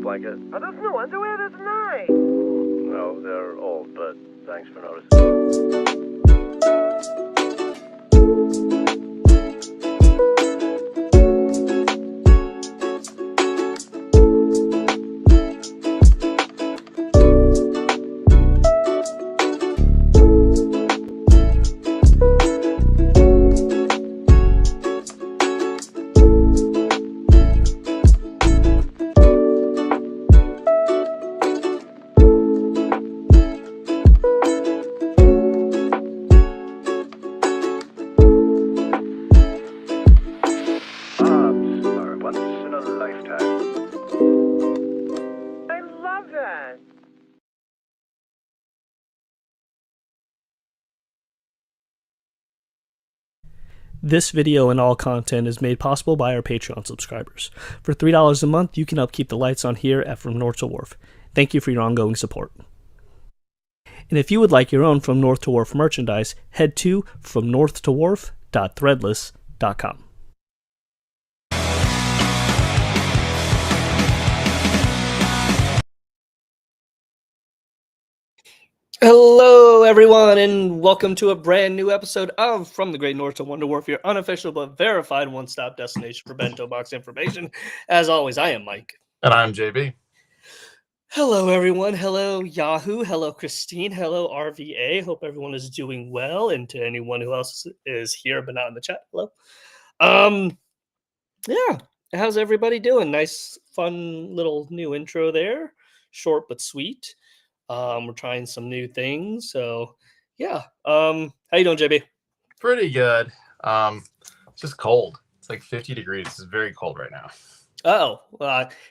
blanket. Are those new underwear? That's nice. No, they're old, but thanks for noticing. Once in a lifetime. I love that. This video and all content is made possible by our Patreon subscribers. For $3 a month, you can help keep the lights on here at From North to Wharf. Thank you for your ongoing support. And if you would like your own From North to Wharf merchandise, head to fromnorthtowharf.threadless.com. Hello, everyone, and welcome to a brand new episode of From the Great North to Wonder Wharf, your unofficial but verified one-stop destination for bento box information. As always, I am Mike. And I'm JB. Hello, everyone. Hello, Yahoo. Hello, Christine. Hello, RVA. Hope everyone is doing well. And to anyone who else is here but not in the chat, hello. Yeah, how's everybody doing? Nice, fun little new intro there. Short but sweet. We're trying some new things, so yeah. How you doing, JB? Pretty good. It's just cold. It's like 50 degrees. It's very cold right now.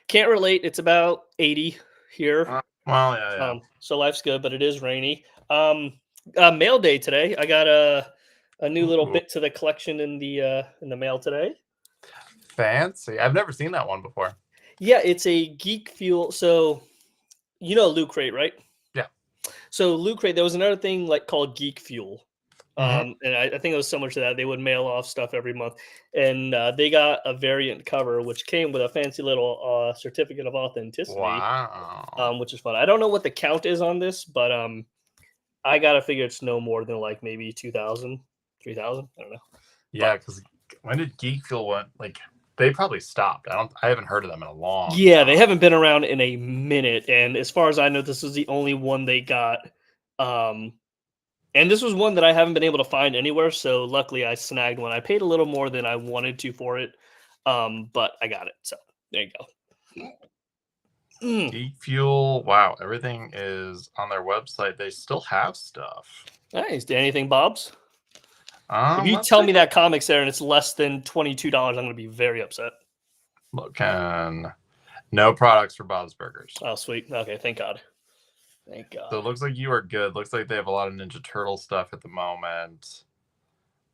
Can't relate. It's about 80 here. Well, yeah. So life's good, but it is rainy. Mail day today. I got a new little bit to the collection in the mail today. Fancy. I've never seen that one before. Yeah, it's a Geek Fuel. So you know Loot Crate, right? Yeah. So Loot Crate, there was another thing like called Geek Fuel. And I think it was similar to that. They would mail off stuff every month. And they got a variant cover, which came with a fancy little certificate of authenticity. Wow. Which is fun. I don't know what the count is on this, but I got to figure it's no more than like maybe 2,000, 3,000. I don't know. Yeah, because when did Geek Fuel went? Like, they probably stopped. I haven't heard of them in a long time. They haven't been around in a minute. And as far as I know, this was the only one they got. And this was one that I haven't been able to find anywhere. So luckily I snagged one. I paid a little more than I wanted to for it. But I got it. So there you go. Geek Fuel. Wow. Everything is on their website. They still have stuff. Nice. Anything, Bob's? If you tell me that comic's there and it's less than $22, I'm going to be very upset. Look, no products for Bob's Burgers. Oh, sweet. Okay, thank God. Thank God. So it looks like you are good. Looks like they have a lot of Ninja Turtle stuff at the moment.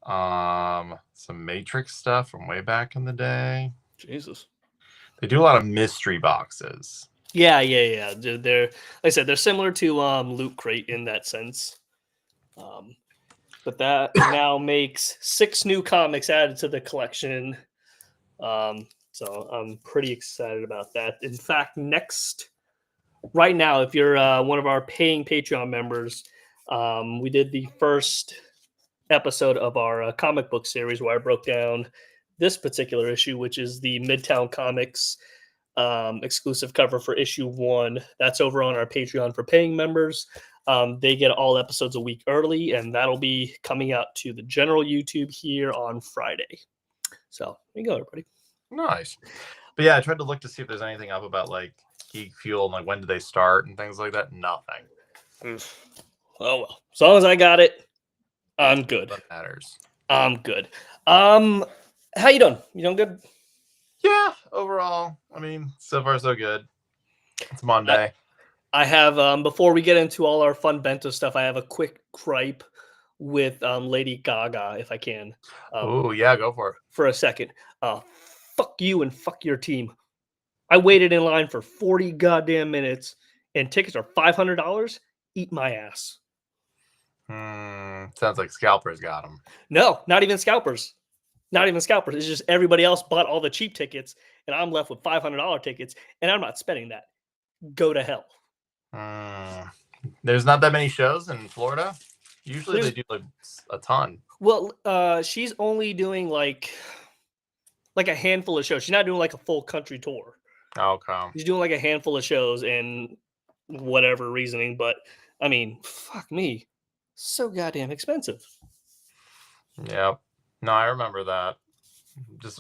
Some Matrix stuff from way back in the day. Jesus. They do a lot of mystery boxes. Yeah. They're like I said, they're similar to Loot Crate in that sense. But that now makes 6 new comics added to the collection. So I'm pretty excited about that. In fact, right now, if you're one of our paying Patreon members, we did the first episode of our comic book series where I broke down this particular issue, which is the Midtown Comics exclusive cover for issue 1. That's over on our Patreon for paying members. They get all episodes a week early, and that'll be coming out to the general YouTube here on Friday. So there you go, everybody. Nice. But yeah, I tried to look to see if there's anything up about like Geek Fuel and like when did they start and things like that. Nothing. Oh well. As long as I got it, I'm good. That matters. I'm good. How you doing? You doing good? Yeah, overall, I mean, so far so good. It's Monday. I have before we get into all our fun bento stuff, I have a quick gripe with Lady Gaga, if I can. Oh yeah, go for it. For a second. Fuck you and fuck your team. I waited in line for 40 goddamn minutes and tickets are $500. Eat my ass. Sounds like scalpers got them. No, not even scalpers. Not even scalpers. It's just everybody else bought all the cheap tickets and I'm left with $500 tickets and I'm not spending that. go to hell. There's not that many shows in Florida. Usually they do like a ton. Well, she's only doing like a handful of shows. She's not doing like a full country tour. Okay. She's doing like a handful of shows and whatever reasoning. But I mean, fuck me, so goddamn expensive. Yep. No, I remember that.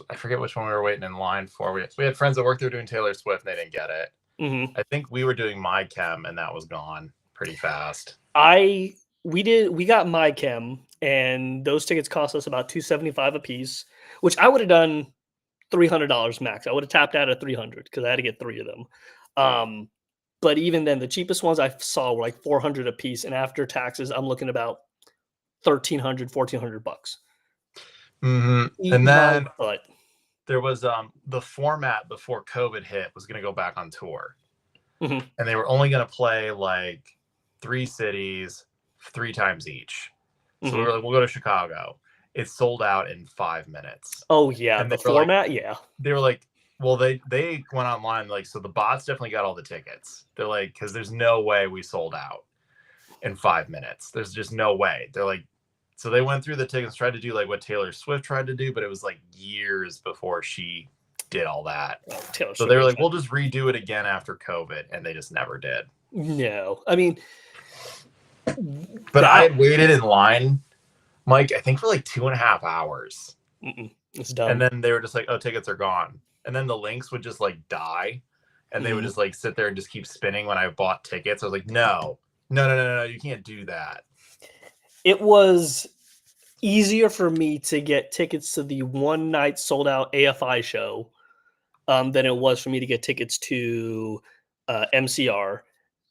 I forget which one we were waiting in line for. We had friends that worked there doing Taylor Swift and they didn't get it. Mm-hmm. I think we were doing My Chem and that was gone pretty fast. We got My Chem and those tickets cost us about $275 a piece, which I would have done $300 max. I would have tapped out at $300 because I had to get 3 of them. But even then, the cheapest ones I saw were like $400 a piece, and after taxes, I'm looking about $1,300, $1,400 bucks. Mm-hmm. And then there was the format before COVID hit was going to go back on tour, and they were only going to play like 3 cities 3 times each. So we were like, we'll go to Chicago. It sold out in 5 minutes. Oh yeah, and the format, yeah. They were like, well, they went online like, so the bots definitely got all the tickets. They're like, because there's no way we sold out in 5 minutes. There's just no way. They're like, so they went through the tickets, tried to do like what Taylor Swift tried to do, but it was like years before she did all that. So they were like, we'll just redo it again after COVID, and they just never did. No, I mean, but I had waited in line, Mike, I think for like 2.5 hours. It's done. And then they were just like, oh, tickets are gone. And then the links would just like die. And they would just like sit there and just keep spinning when I bought tickets. I was like, no, you can't do that. It was easier for me to get tickets to the one night sold out AFI show than it was for me to get tickets to MCR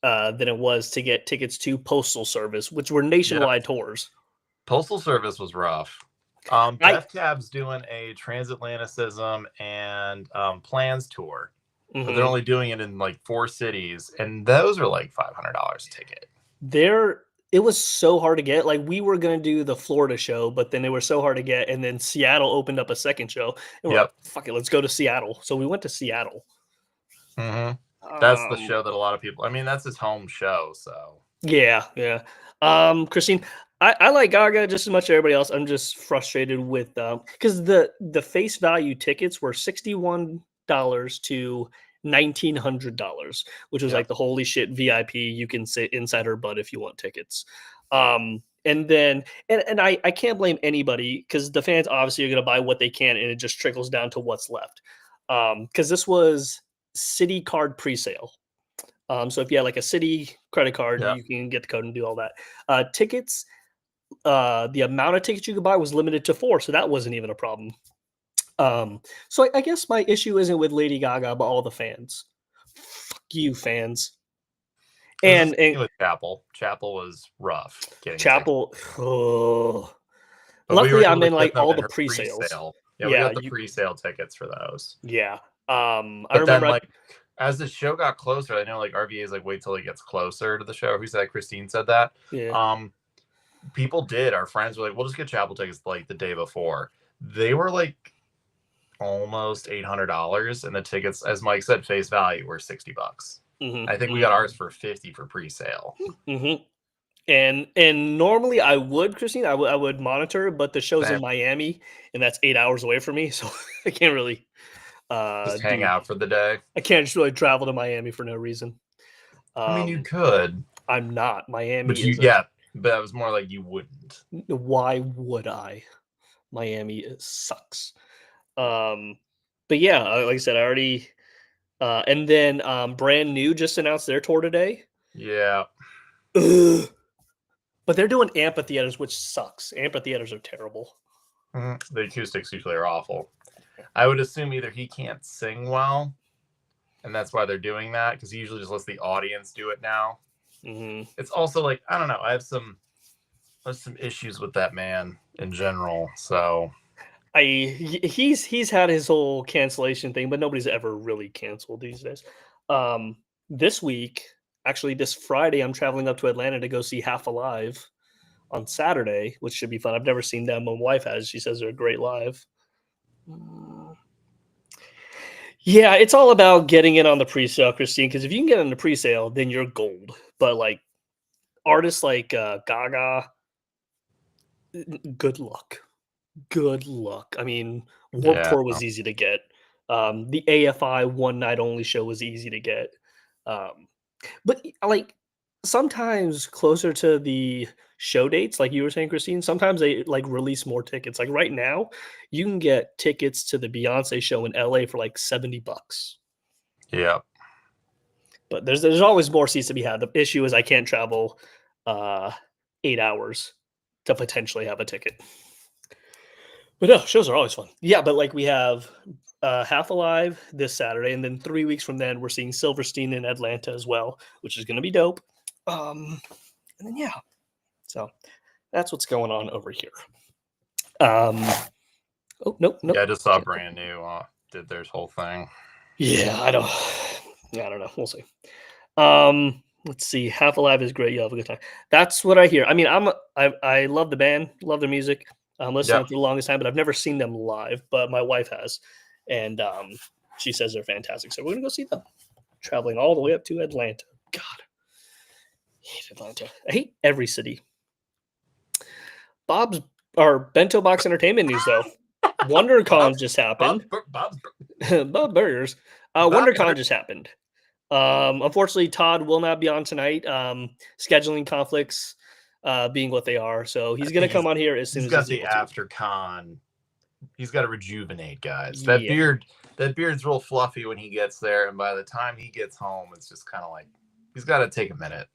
than it was to get tickets to Postal Service, which were nationwide tours. Postal Service was rough. Def Cab's doing a Transatlanticism and Plans tour, but they're only doing it in like 4 cities, and those are like $500 a ticket. It was so hard to get. Like, we were going to do the Florida show, but then they were so hard to get, and then Seattle opened up a second show, and we're like, fuck it, let's go to Seattle. So we went to Seattle. That's the show that a lot of people, I mean, that's his home show, so. Yeah. Christine, I like Gaga just as much as everybody else. I'm just frustrated with because the face value tickets were $61 to $1,900, which was like the holy shit VIP. You can sit inside her butt if you want tickets. And then I can't blame anybody because the fans obviously are going to buy what they can, and it just trickles down to what's left. Because this was City card presale. So if you had like a City credit card, you can get the code and do all that. Tickets. The amount of tickets you could buy was limited to 4, so that wasn't even a problem. So I guess my issue isn't with Lady Gaga, but all the fans. Fuck you, fans. And with Chapel was rough. Chapel. Luckily, I'm in like all the pre-sales. Yeah, we got the pre-sale tickets for those. Yeah. I remember then, like, as the show got closer, I know like RVA is like wait till it gets closer to the show. Who said Christine said that? Yeah. People did. Our friends were like, we'll just get Chapel tickets like the day before. They were like almost $800, and the tickets, as Mike said, face value were $60. I think we got ours for $50 for pre-sale. And normally I would, Christine, I would monitor, but the show's in Miami, and that's 8 hours away from me, so I can't really just hang out for the day. I can't just really travel to Miami for no reason. I mean, you could. I'm not. Miami. But but that was more like you wouldn't. Why would I? Miami sucks. But yeah, like I said, I already. And then Brand New just announced their tour today. Yeah. Ugh. But they're doing amphitheaters, which sucks. Amphitheaters are terrible. The acoustics usually are awful. I would assume either he can't sing well, and that's why they're doing that, because he usually just lets the audience do it now. It's also like, I don't know, I have some issues with that man in general. So he's had his whole cancellation thing, but nobody's ever really canceled these days. This week, actually this Friday, I'm traveling up to Atlanta to go see Half Alive on Saturday, which should be fun. I've never seen them. My wife has. She says they're great live. Yeah, it's all about getting in on the pre-sale, Christine. Because if you can get on the pre-sale, then you're gold. But like artists like Gaga, good luck. Good luck. I mean, Warped Yeah. Tour was easy to get. The AFI one night only show was easy to get. Um, but like sometimes closer to the show dates, like you were saying, Christine, sometimes they like release more tickets. Like right now, you can get tickets to the Beyonce show in LA for like $70. Yeah. But there's always more seats to be had. The issue is I can't travel 8 hours to potentially have a ticket. But no, shows are always fun. Yeah, but like we have Half Alive this Saturday, and then 3 weeks from then we're seeing Silverstein in Atlanta as well, which is going to be dope. And then yeah, so that's what's going on over here. Oh nope. Yeah, I just saw Brand New did their whole thing. Yeah, I don't know. We'll see. Let's see. Half Alive is great. You'll have a good time. That's what I hear. I mean, I love the band, love their music. Listened to them for the longest time, but I've never seen them live. But my wife has, and she says they're fantastic. So we're gonna go see them. Traveling all the way up to Atlanta. God, I hate Atlanta. I hate every city. Bob's or Bento Box Entertainment news though. WonderCon just happened. Bob Burgers. WonderCon just happened. Unfortunately, Todd will not be on tonight. Scheduling conflicts being what they are. So he's going to come on here as soon as he's got the after con. He's got to rejuvenate, guys. That beard's real fluffy when he gets there. And by the time he gets home, it's just kind of like, he's got to take a minute.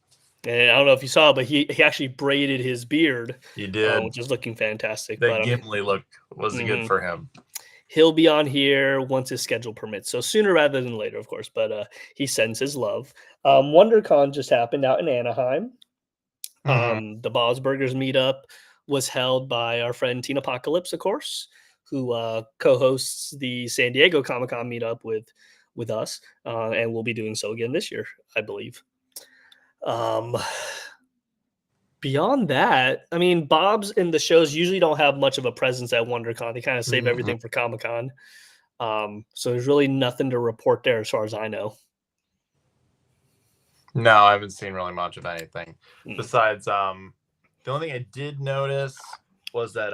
And I don't know if you saw, but he actually braided his beard. He did. Which is looking fantastic. That Gimli look was good for him. He'll be on here once his schedule permits. So sooner rather than later, of course. But he sends his love. WonderCon just happened out in Anaheim. The Bob's Burgers meetup was held by our friend Teen Apocalypse, of course, who co-hosts the San Diego Comic-Con meetup with us. And we'll be doing so again this year, I believe. Beyond that, I mean, Bob's and the shows usually don't have much of a presence at WonderCon. They kind of save everything for Comic-Con. So there's really nothing to report there as far as I know. No, I haven't seen really much of anything. Besides, the only thing I did notice was that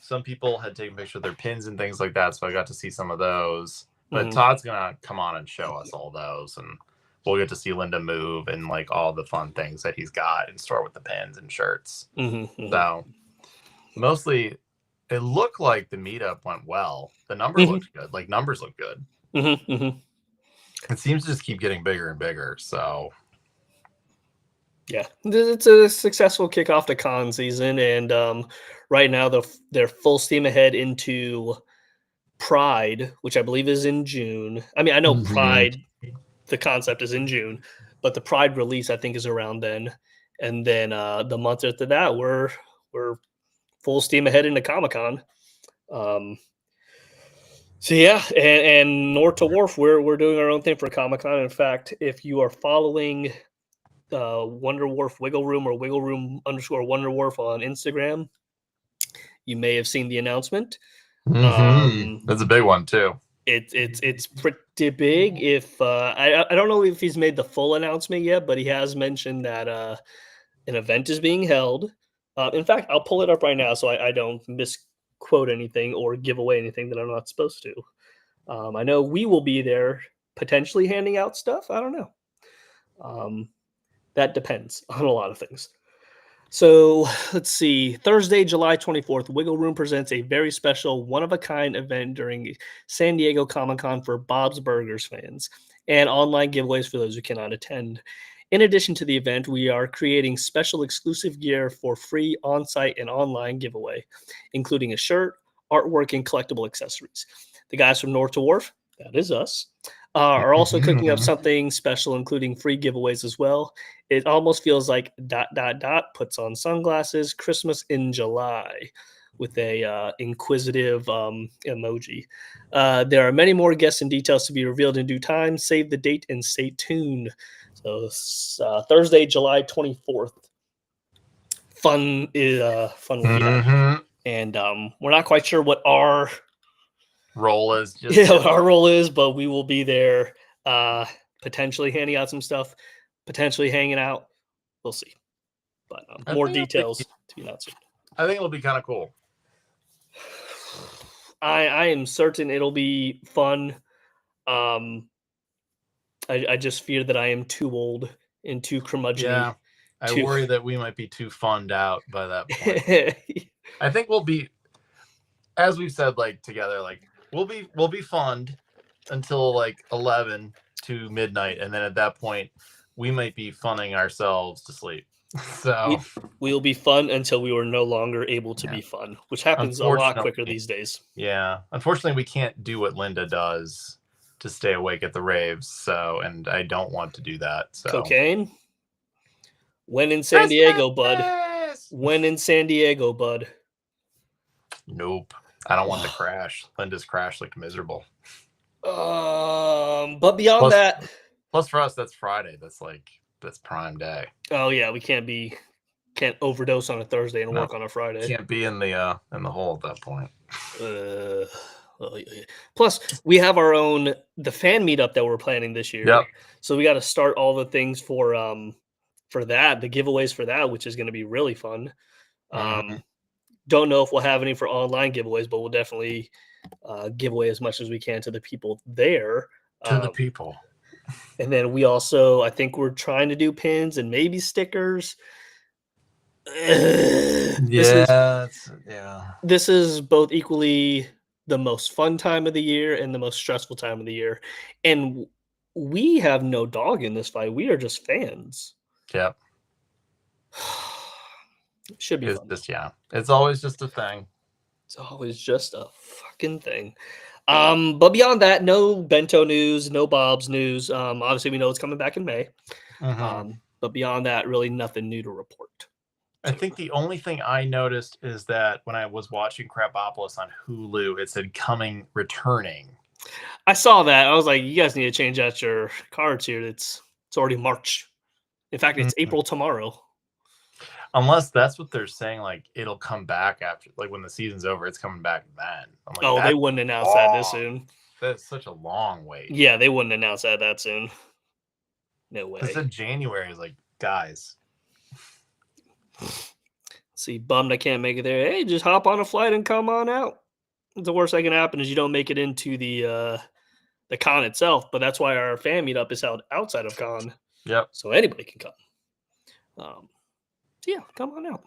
some people had taken pictures of their pins and things like that, so I got to see some of those. But Todd's going to come on and show us all those, and we'll get to see Linda move and like all the fun things that he's got in store with the pins and shirts. So mostly it looked like the meetup went well. The numbers looked good. Like numbers look good. It seems to just keep getting bigger and bigger. So yeah, it's a successful kickoff to con season. And right now they're full steam ahead into Pride, which I believe is in June. I mean, I know Pride, the concept is in June, but the Pride release I think is around then. And then the month after that, we're full steam ahead into Comic-Con. So yeah, and North to Wharf, we're doing our own thing for Comic-Con. In fact, if you are following Wonder Wharf Wiggle Room or Wiggle Room _ Wonder Wharf on Instagram, you may have seen the announcement. That's a big one too. It's pretty big. If I don't know if he's made the full announcement yet, but he has mentioned that an event is being held. In fact, I'll pull it up right now so I don't misquote anything or give away anything that I'm not supposed to. I know we will be there potentially handing out stuff. I don't know. That depends on a lot of things. So let's see. Thursday, July 24th, Wiggle Room presents a very special one-of-a-kind event during San Diego Comic-Con for Bob's Burgers fans and online giveaways for those who cannot attend. In addition to the event, we are creating special exclusive gear for free on-site and online giveaway, including a shirt, artwork, and collectible accessories. The guys from North to Wharf, that is us, are also cooking up something special, including free giveaways as well. It almost feels like ... puts on sunglasses, Christmas in July, with a inquisitive emoji. There are many more guests and details to be revealed in due time. Save the date and stay tuned. So Thursday, July 24th. Fun weekend. And we're not quite sure what our role is just Yeah, what our role is, but we will be there, potentially handing out some stuff, potentially hanging out. We'll see. But more details to be announced soon. I think it'll be kind of cool. I am certain it'll be fun. I just fear that I am too old and too curmudgeon. Yeah, I worry that we might be too funned out by that point. I think we'll be, as we've said, like together, like we'll be funned until like 11 to midnight, and then at that point, we might be funning ourselves to sleep. So we'll be fun until we were no longer able to be fun, which happens a lot quicker these days. Yeah, unfortunately, we can't do what Linda does to stay awake at the raves. So, and I don't want to do that. So, cocaine. When in San Diego, bud. When in San Diego, bud. Nope. I don't want to crash. Linda's crash looked miserable. But beyond that. Plus for us, that's Friday. That's prime day. Oh yeah, we can't overdose on a Thursday and work on a Friday. Can't be in the hole at that point. Plus, we have the fan meetup that we're planning this year. Yep. So we got to start all the things for that, the giveaways for that, which is going to be really fun. Don't know if we'll have any for online giveaways, but we'll definitely give away as much as we can to the people there. The people. And then we also, I think we're trying to do pins and maybe stickers. This is both equally the most fun time of the year and the most stressful time of the year. And we have no dog in this fight. We are just fans. Yep. Should be fun. It's always just a thing. It's always just a fucking thing. But beyond that, no Bento news, no Bob's news. Obviously we know it's coming back in May. But beyond that, really nothing new to report. I think the only thing I noticed is that when I was watching Crapopolis on Hulu, it said returning. I saw that. I was like, you guys need to change out your cards here. It's already March. In fact, it's April tomorrow. Unless that's what they're saying, like it'll come back after, like when the season's over, it's coming back then. Like, they wouldn't announce that this soon. That's such a long wait. Yeah, they wouldn't announce that soon. No way. It's in January. Is like, guys. See, bummed I can't make it there. Hey, just hop on a flight and come on out. The worst that can happen is you don't make it into the con itself, but that's why our fan meetup is held outside of con. Yep. So anybody can come. So yeah, come on out.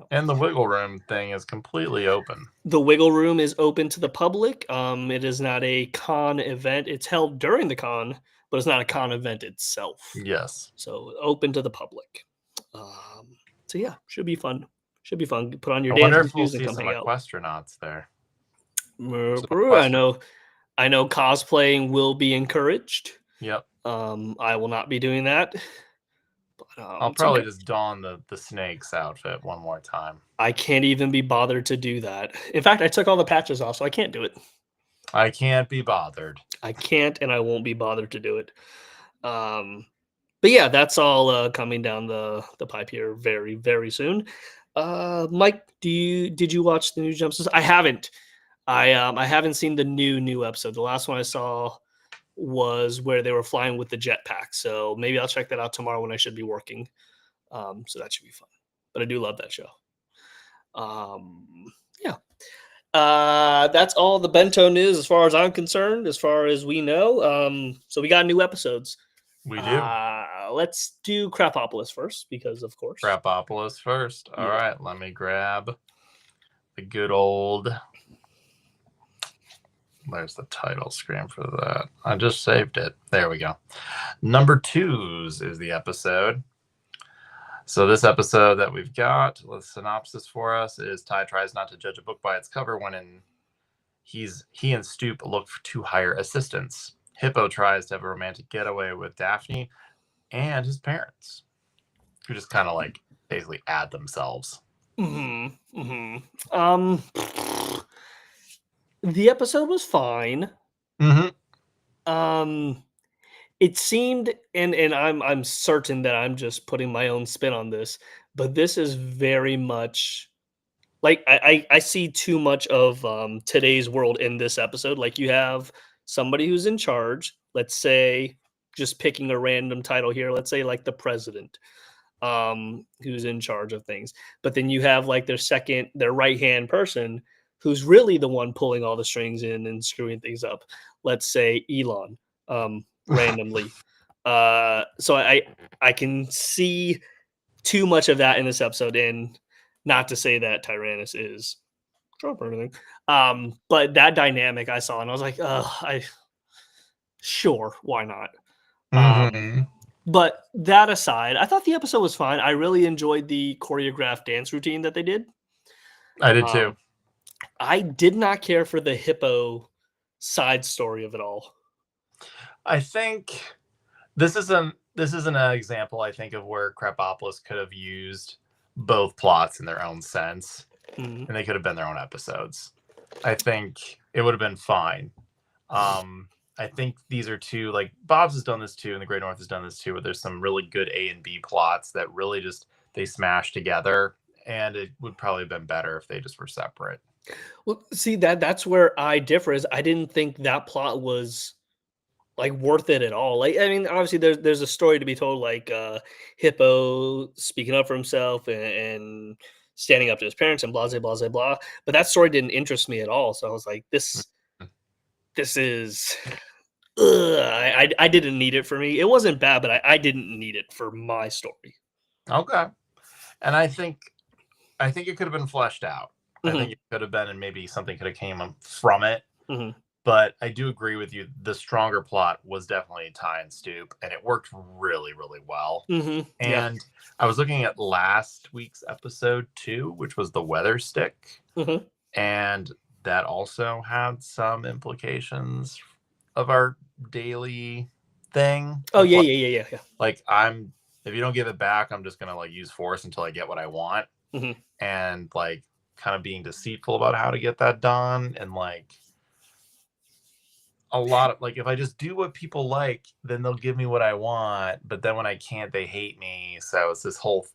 And the Wiggle Room thing is completely open. The Wiggle Room is open to the public. It is not a con event. It's held during the con, but it's not a con event itself. Yes. So open to the public. So yeah, should be fun. Put on your dance shoes and come hang out. Equestronauts there. I know cosplaying will be encouraged. Yep. I will not be doing that. But, I'll probably just don the Snakes outfit one more time. I can't even be bothered to do that. In fact, I took all the patches off, so I can't do it. I can't be bothered. I can't, and I won't be bothered to do it. But yeah, that's all coming down the pipe here very, very soon. Mike, did you watch the new Jumpsuits? I haven't. I haven't seen the new episode. The last one I saw was where they were flying with the jetpack. So maybe I'll check that out tomorrow when I should be working. So that should be fun. But I do love that show. Yeah. That's all the Bento news as far as I'm concerned, as far as we know. So we got new episodes. We do. Let's do Crapopolis first, because of course. Crapopolis first. All right, let me grab the good old. There's the title screen for that. I just saved it. There we go. Number 2s is the episode. So this episode that we've got, the synopsis for us is Ty tries not to judge a book by its cover when he and Stoop look to hire assistants. Hippo tries to have a romantic getaway with Daphne and his parents, who just kind of like basically add themselves. The episode was fine. It seemed, and I'm certain that I'm just putting my own spin on this, but this is very much like I see too much of today's world in this episode. Like you have somebody who's in charge, let's say, just picking a random title here, let's say like the president, who's in charge of things. But then you have like their right hand person who's really the one pulling all the strings in and screwing things up. Let's say Elon, randomly. So I can see too much of that in this episode, and not to say that Tyrannus is Trump or anything. But that dynamic I saw, and I was like, sure, why not? Mhm. But that aside, I thought the episode was fine. I really enjoyed the choreographed dance routine that they did. I did too. I did not care for the hippo side story of it all. I think this is an example, I think, of where Krapopolis could have used both plots in their own sense, Mhm. and they could have been their own episodes. I think it would have been fine. I think these are two, like Bob's has done this too, and the Great North has done this too, where there's some really good A and B plots that really just they smash together, and it would probably have been better if they just were separate. Well, see that's where I differ. Is I didn't think that plot was like worth it at all. Like I mean, obviously there's a story to be told, like Hippo speaking up for himself and standing up to his parents and blah blah blah blah. But that story didn't interest me at all. So I was like, this is. I didn't need it for me. It wasn't bad, but I didn't need it for my story. Okay, and I think it could have been fleshed out. I Mhm. think it could have been, and maybe something could have came from it. Mhm. But I do agree with you. The stronger plot was definitely Ty and Stoop, and it worked really, really well. Mhm. Yeah. And I was looking at last week's episode 2, which was the weather stick, Mhm. and that also had some implications of our daily thing. Oh of yeah, like, yeah. like if you don't give it back, I'm just gonna like use force until I get what I want, Mhm. and like kind of being deceitful about how to get that done, and like a lot of like if I just do what people like, then they'll give me what I want, but then when I can't, they hate me. So it's this whole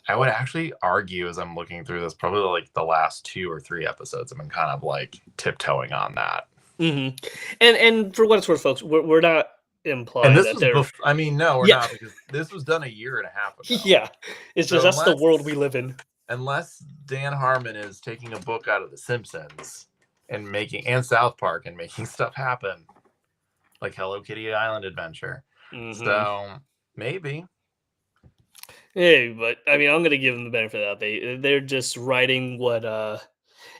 I would actually argue, as I'm looking through this, probably like the last 2 or 3 episodes have been kind of like tiptoeing on that. Mhm. And for what it's worth, folks, we're not implying And this that was they're I mean, no, we're Yeah. not, because this was done a year and a half ago. yeah. It's So just that's the unless- world we live in. Unless Dan Harmon is taking a book out of The Simpsons and South Park and making stuff happen, like Hello Kitty Island Adventure. Mhm. So maybe. Hey, but I mean, I'm gonna give them the benefit of that. They're just writing what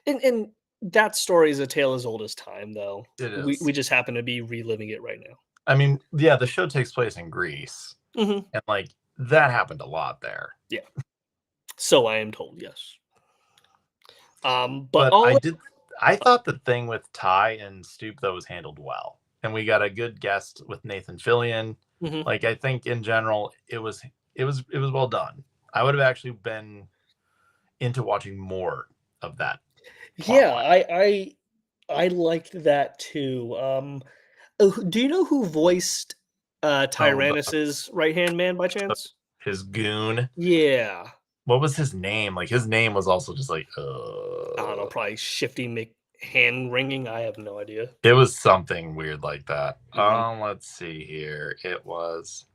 and that story is a tale as old as time, though. It We is. just happen to be reliving it right now. I mean, yeah, the show takes place in Greece, Mhm. and like that happened a lot there. So I am told, yes. But But all I thought the thing with Ty and Stoop though was handled well, and we got a good guest with Nathan Fillion. Mhm. Like I think in general it was well done. I would have actually been into watching more of that. Yeah, plotline. I liked that too. Do you know who voiced Tyrannus's right hand man by chance? His goon. Yeah, What was his name? Like his name was also just like I don't know, probably Shifty McHand ringing. I have no idea. It was something weird like that. Mhm. Let's see here. It was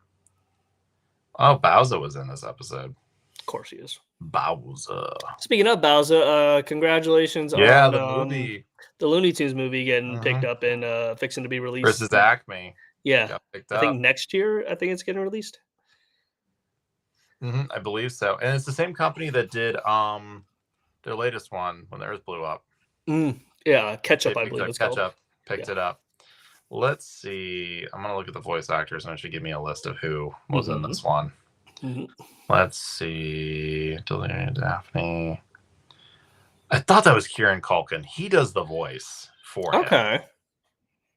Bowser was in this episode. Of course he is. Bowser. Speaking of Bowser, congratulations Yeah, on the movie the Looney Tunes movie getting Mhm. picked up and fixing to be released. versus Acme Yeah, got picked I up. think next year. I think it's getting released. I believe so, and it's the same company that did their latest one when the Earth blew up. Yeah, Ketchup, I They believe picked it's up called. Ketchup, picked it up. Let's see. I'm gonna look at the voice actors, and it should give me a list of who was in this one. Mhm. Let's see. Delaney, Daphne. I thought that was Kieran Culkin. He does the voice for him. Okay.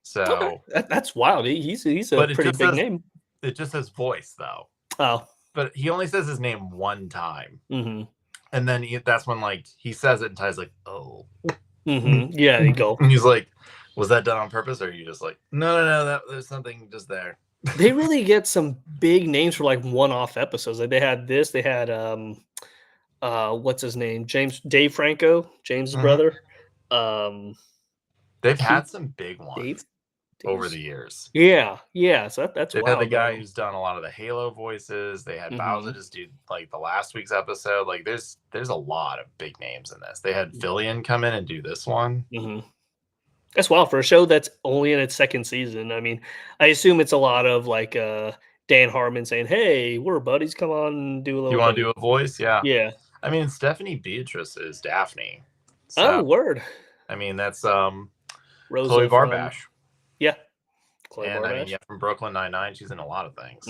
So That's wild. He's a But it pretty just big says- name. it just says voice though. Oh. But he only says his name one time. Mm-hmm. And then that's when like he says it and Ty's like, oh. Mm-hmm. Yeah, you go. And he's like, was that done on purpose, or are you just like, no, there's something just there. They really get some big names for like one-off episodes. Like they had this, they had what's his name? Dave Franco, James's Mhm. brother. They've He- had some big ones Dave over the years. Yeah. So that's They've had the wild. guy who's done a lot of the Halo voices. They had Bowser Mhm. just do like the last week's episode. Like there's a lot of big names in this. They had Fillion come in and do this one. That's wild for a show that's only in its second season. I mean, I assume it's a lot of like Dan Harmon saying, "Hey, we're buddies. Come on, and do a little." You want to thing." do a voice? Yeah. Yeah. I mean, Stephanie Beatrice is Daphne. Oh, So word. I mean, that's Rosa Chloe from Barbash. yeah, Chloe And I mean, Barbash. yeah, from Brooklyn Nine-Nine, she's in a lot of things.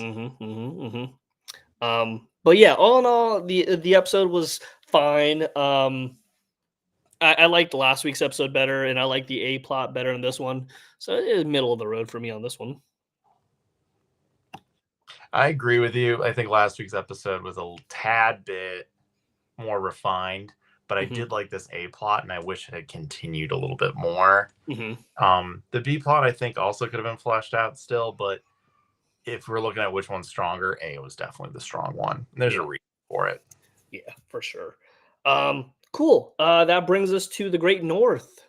But yeah, all in all, the episode was fine. I liked last week's episode better, and I like the A plot better than this one. So it is middle of the road for me on this one. I agree with you. I think last week's episode was a tad bit more refined, but I did like this A plot, and I wish it had continued a little bit more. The B plot, I think, also could have been fleshed out still, but if we're looking at which one's stronger, A was definitely the strong one. And there's a reason for it. Yeah, for sure. Cool. That brings us to the Great North,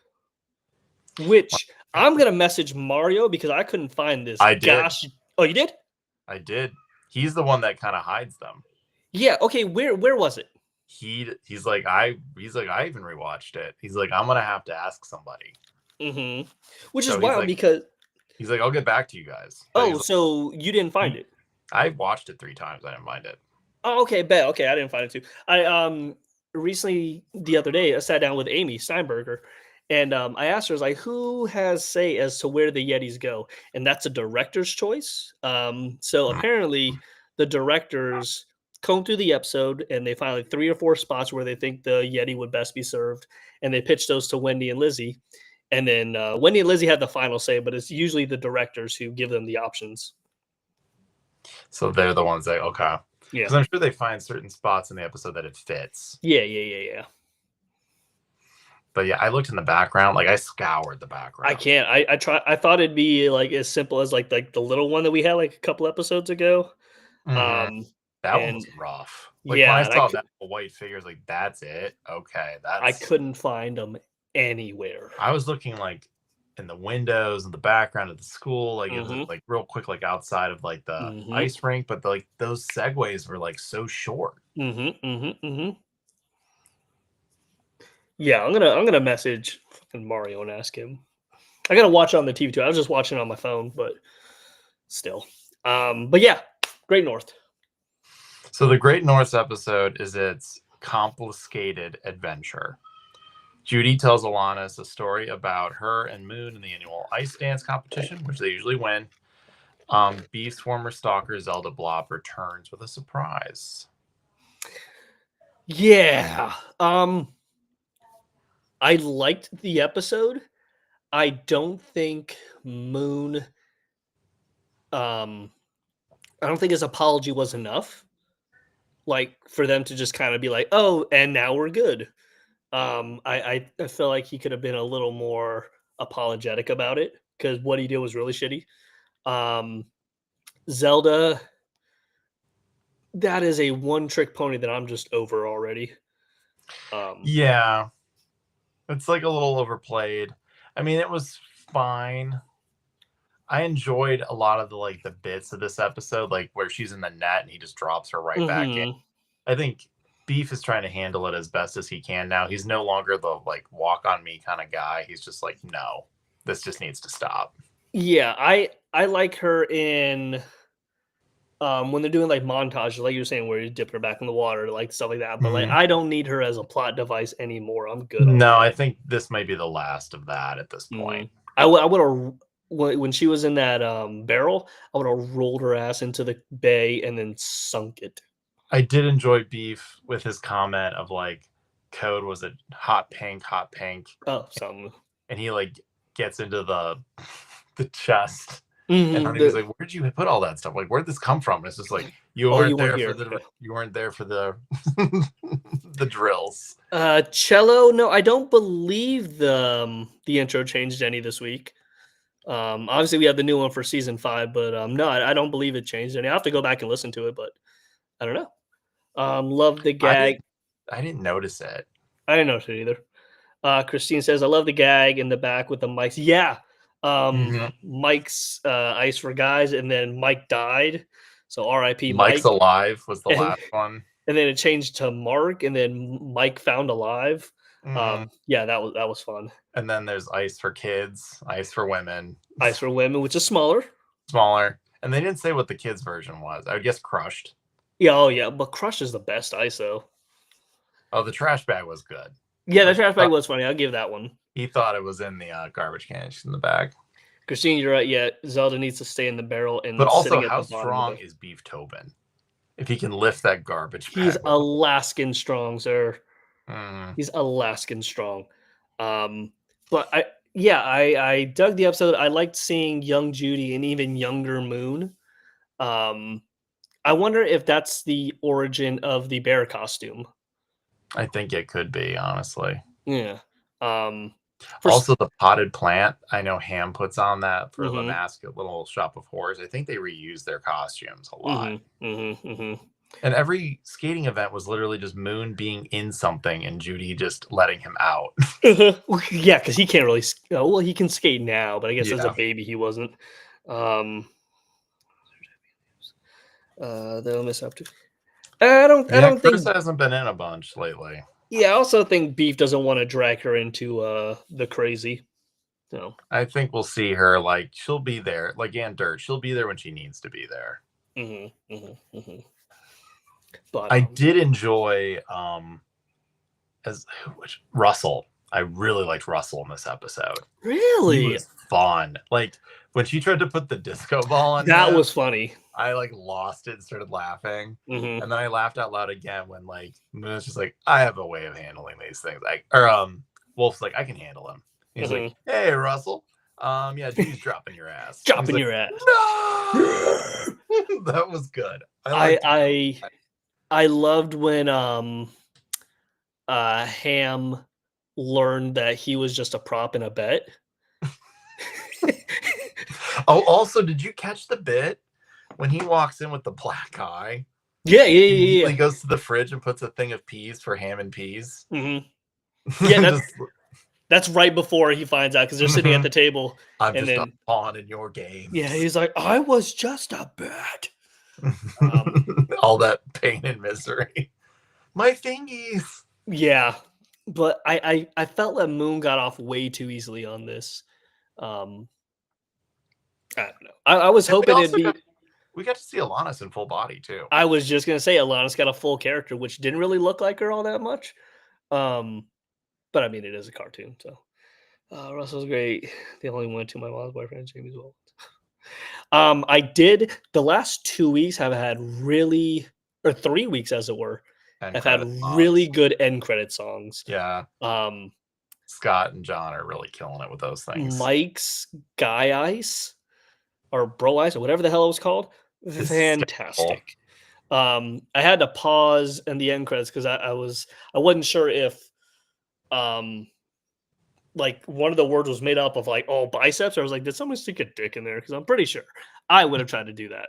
which I'm gonna message Mario because I couldn't find this. I did. Gosh. Oh, you did? I did. He's the one that kind of hides them. Yeah. Okay. Where was it? He's like I even rewatched it. He's like, I'm gonna have to ask somebody. Which So is wild because he's like, I'll get back to you guys. But oh, so you didn't find it? I watched it 3 times. I didn't find it. Oh, okay, bet. Okay, I didn't find it too. I recently the other day I sat down with Amy Steinberger, and I asked her, I was like, who has say as to where the Yetis go? And that's a director's choice. So apparently the directors comb through the episode and they find like 3 or 4 spots where they think the Yeti would best be served, and they pitch those to Wendy and Lizzie. And then Wendy and Lizzie had the final say, but it's usually the directors who give them the options. So they're the ones that okay. Yeah. Because I'm sure they find certain spots in the episode that it fits. Yeah. But yeah, I looked in the background. Like I scoured the background. I can't. I thought it'd be like as simple as like the little one that we had like a couple episodes ago. That one was rough. Like yeah, when I saw that white figures, like that's it. Okay, I couldn't find them anywhere. I was looking like in the windows in the background of the school, like like real quick, like outside of like the ice rink, but like those segues were like so short. Yeah, I'm gonna message fucking Mario and ask him. I gotta watch it on the TV too. I was just watching it on my phone, but still. But yeah, Great North. So the Great North episode is its confiscated adventure. Judy tells Alanis a story about her and Moon in the annual ice dance competition, which they usually win. Beef's former stalker Zelda Blob returns with a surprise. Yeah. I liked the episode. I don't think Moon I don't think his apology was enough. Like for them to just kind of be like, "Oh, and now we're good." I feel like he could have been a little more apologetic about it because what he did was really shitty. Zelda, that is a one-trick pony that I'm just over already. Yeah, it's like a little overplayed. I mean, it was fine. I enjoyed a lot of the bits of this episode, like where she's in the net and he just drops her right back in. I think Beef is trying to handle it as best as he can now. He's no longer the walk on me kind of guy. He's just like, no, this just needs to stop. Yeah, I like her in when they're doing like montages, like you're saying, where you're dipping her back in the water, like stuff like that. But like, I don't need her as a plot device anymore. I'm good. No, I think this might be the last of that at this point. I would have when she was in that barrel, I would have rolled her ass into the bay and then sunk it. I did enjoy Beef with his comment of Code was a hot pink. Oh, something. And he gets into the chest. And he's like, "Where'd you put all that stuff? Where'd this come from?" And it's just like you weren't there for the the drills. Cello, no, I don't believe the intro changed any this week. Obviously we have the new one for season 5, but no, I don't believe it changed any. I have to go back and listen to it, but I don't know. Love the gag. I didn't notice it. I didn't notice it either. Christine says, I love the gag in the back with the mics. Yeah. Mhm. Mike's Ice for Guys, and then Mike died. So R.I.P. Mike's Mike. alive was the And- last one. And then it changed to Mark, and then Mike found alive. Mhm. Yeah, that was fun. And then there's Ice for Kids, Ice for Women, Ice for Women, which is smaller. smaller. And they didn't say what the kids version was. I would guess Crushed. Yeah, oh yeah, but Crush is the best ISO. Oh, the trash bag was good. Yeah, the trash bag was funny. I'll give that one. He thought it was in the garbage can. She's in the bag. Christine, you're right. Yeah, Zelda needs to stay in the barrel and. But also, sitting at how the bottom strong of the... is Beef Tobin? If he can lift that garbage bag. He's Alaskan strong, sir. Mm. He's Alaskan strong. But I dug the episode. I liked seeing young Judy and even younger Moon. I wonder if that's the origin of the bear costume. I think it could be, honestly. Yeah. Also, the potted plant. I know Ham puts on that for the Mhm. mask at Little Shop of Horrors. I think they reuse their costumes a lot. And And every skating event was literally just Moon being in something and Judy just letting him out. yeah, because he can't really. Well, he can skate now, but I guess as a Yeah. baby he wasn't. They'll miss up to. I don't Chris think. hasn't been in a bunch lately. Yeah, I also think Beef doesn't want to drag her into the crazy. So I think we'll see her, like, she'll be there, like Aunt Dirt. She'll be there when she needs to be there. But I did enjoy Russell. I really liked Russell in this episode. Really, He was fun. Like when she tried to put the disco ball on that him, was funny. I like lost it and started laughing. Mhm. And then I laughed out loud again when like Moon's just like, I have a way of handling these things. Wolf's like, I can handle him. He's like, hey Russell. Yeah, Judy's dropping your ass. Dropping your ass. No! That was good. I loved when Ham learned that he was just a prop in a bet. Oh, also, did you catch the bit when he walks in with the black eye? Yeah. He goes to the fridge and puts a thing of peas for Ham and peas. Mm-hmm. Yeah, that's right before he finds out because they're sitting at the table. I'm just a pawn in your game. Yeah, he's like, I was just a bet. All that pain and misery. My fingies. Yeah, but I felt that Moon got off way too easily on this. I don't know. I was hoping it'd be. We got to see Alanis in full body too. I was just gonna say Alanis got a full character, which didn't really look like her all that much. But I mean, it is a cartoon, so Russell's great. The only one to my mom's boyfriend, Jamie's well. I did the last 2 weeks have had really, or 3 weeks as it were. I've had really good end credit songs. Yeah. Scott and John are really killing it with those things. Mike's Guy Ice or Bro Ice or whatever the hell it was called. Fantastic. I had to pause in the end credits because I wasn't sure if like one of the words was made up of like all biceps. Or I was like, did someone stick a dick in there? Because I'm pretty sure I would have tried to do that.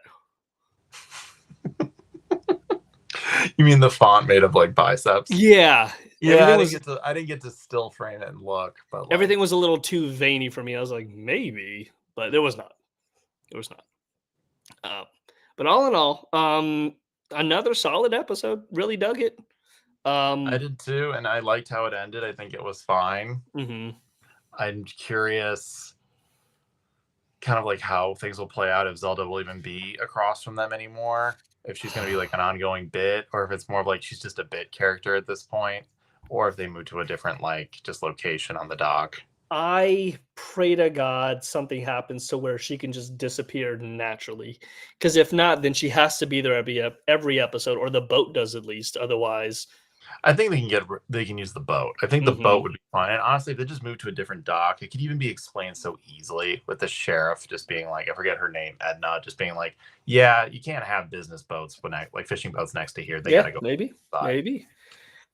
You mean the font made of like biceps? Yeah. Yeah, I didn't get to still frame it and look, but like, everything was a little too veiny for me. I was like, maybe, but there was not. It was not. But all in all, another solid episode. Really dug it. I did too, and I liked how it ended. I think it was fine. Mm-hmm. I'm curious, kind of like how things will play out if Zelda will even be across from them anymore. If she's going to be like an ongoing bit, or if it's more of like she's just a bit character at this point, or if they move to a different like just location on the dock. I pray to God something happens to where she can just disappear naturally. Because if not, then she has to be there every episode, or the boat does at least. Otherwise, I think they can use the boat. I think the boat would be fine. And honestly, if they just move to a different dock, it could even be explained so easily with the sheriff just being like, I forget her name, Edna, just being like, yeah, you can't have business boats like fishing boats next to here. They gotta go. Maybe.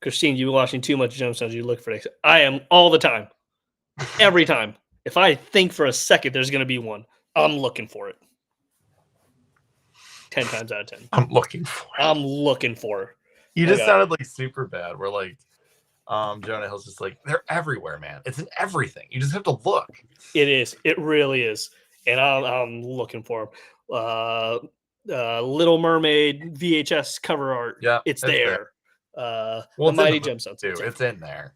Christine, you've been watching too much Gemstones. You look for it. I am all the time. Every time. If I think for a second there's going to be one, I'm looking for it. 10 times out of 10. I'm looking for it. I'm looking for it. You just Okay. sounded like super bad. We're like, Jonah Hill's just like, they're everywhere, man. It's in everything. You just have to look. It is. It really is. And I'm looking for them. Little Mermaid VHS cover art. Yeah, it's it's there. Well, The it's Mighty in the Gemstones. too. It's in there.